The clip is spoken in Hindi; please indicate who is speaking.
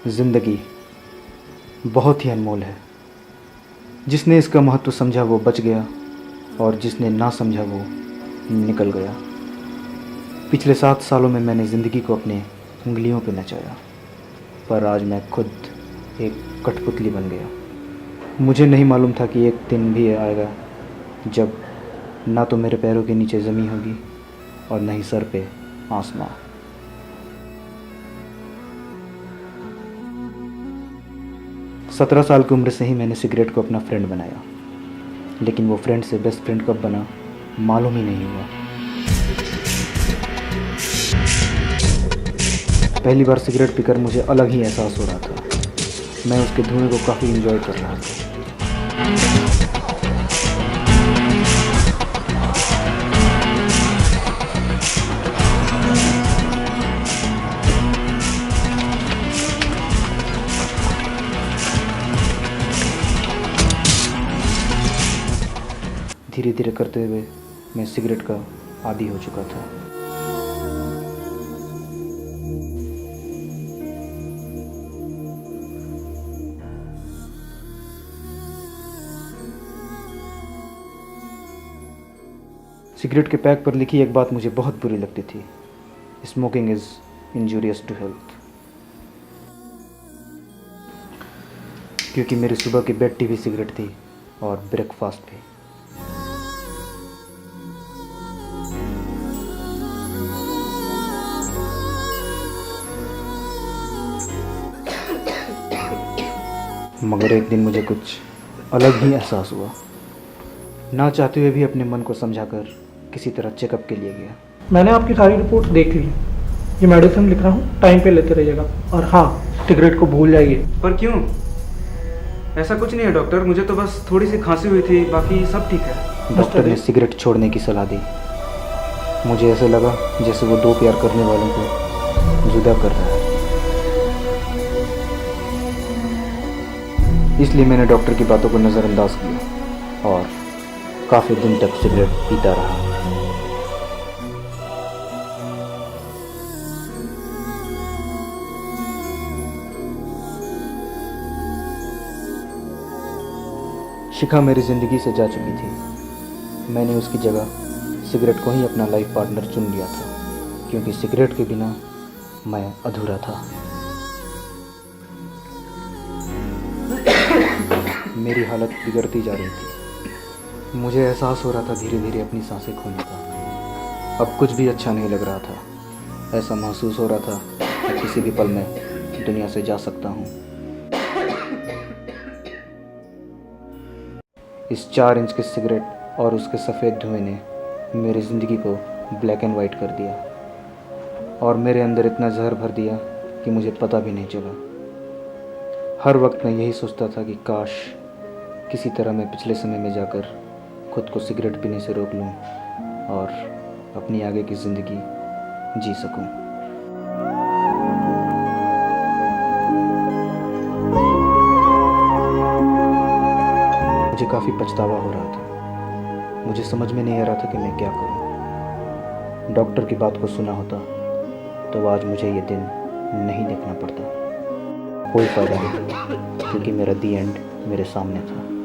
Speaker 1: ज़िंदगी बहुत ही अनमोल है। जिसने इसका महत्व समझा वो बच गया और जिसने ना समझा वो निकल गया। पिछले 7 सालों में मैंने ज़िंदगी को अपने उंगलियों पे नचाया, पर आज मैं खुद एक कठपुतली बन गया। मुझे नहीं मालूम था कि एक दिन भी आएगा जब ना तो मेरे पैरों के नीचे ज़मीन होगी और न ही सर पे आसमां। सत्रह साल की उम्र से ही मैंने सिगरेट को अपना फ्रेंड बनाया, लेकिन वो फ्रेंड से बेस्ट फ्रेंड कब बना मालूम ही नहीं हुआ। पहली बार सिगरेट पीकर मुझे अलग ही एहसास हो रहा था। मैं उसके धुएं को काफ़ी एंजॉय कर रहा था। धीरे धीरे करते हुए मैं सिगरेट का आदी हो चुका था। सिगरेट के पैक पर लिखी एक बात मुझे बहुत बुरी लगती थी: smoking is injurious to health. क्योंकि मेरी सुबह की बेड टी भी सिगरेट थी और ब्रेकफास्ट भी। मगर एक दिन मुझे कुछ अलग ही एहसास हुआ। ना चाहते हुए भी अपने मन को समझाकर किसी तरह चेकअप के लिए गया।
Speaker 2: मैंने आपकी सारी रिपोर्ट देख ली। ये मेडिसिन लिख रहा हूँ, टाइम पे लेते रहिएगा। और हाँ, सिगरेट को भूल जाइए।
Speaker 1: पर क्यों? ऐसा कुछ नहीं है डॉक्टर, मुझे तो बस थोड़ी सी खांसी हुई थी, बाकी सब ठीक है। डॉक्टर ने सिगरेट छोड़ने की सलाह दी। मुझे ऐसे लगा जैसे वो दो प्यार करने वालों को जुदा कर रहा है। इसलिए मैंने डॉक्टर की बातों को नज़रअंदाज किया और काफ़ी दिन तक सिगरेट पीता रहा। शिखा मेरी ज़िंदगी से जा चुकी थी। मैंने उसकी जगह सिगरेट को ही अपना लाइफ पार्टनर चुन लिया था, क्योंकि सिगरेट के बिना मैं अधूरा था। मेरी हालत बिगड़ती जा रही थी। मुझे एहसास हो रहा था धीरे धीरे अपनी सांसें खोने का। अब कुछ भी अच्छा नहीं लग रहा था। ऐसा महसूस हो रहा था कि किसी भी पल में दुनिया से जा सकता हूँ। इस 4 इंच के सिगरेट और उसके सफ़ेद धुएं ने मेरी ज़िंदगी को ब्लैक एंड वाइट कर दिया और मेरे अंदर इतना जहर भर दिया कि मुझे पता भी नहीं चला। हर वक्त मैं यही सोचता था कि काश किसी तरह मैं पिछले समय में जाकर खुद को सिगरेट पीने से रोक लूं और अपनी आगे की ज़िंदगी जी सकूं। मुझे काफ़ी पछतावा हो रहा था। मुझे समझ में नहीं आ रहा था कि मैं क्या करूं। डॉक्टर की बात को सुना होता तो आज मुझे ये दिन नहीं देखना पड़ता। कोई फ़ायदा नहीं, क्योंकि मेरा दी एंड मेरे सामने था।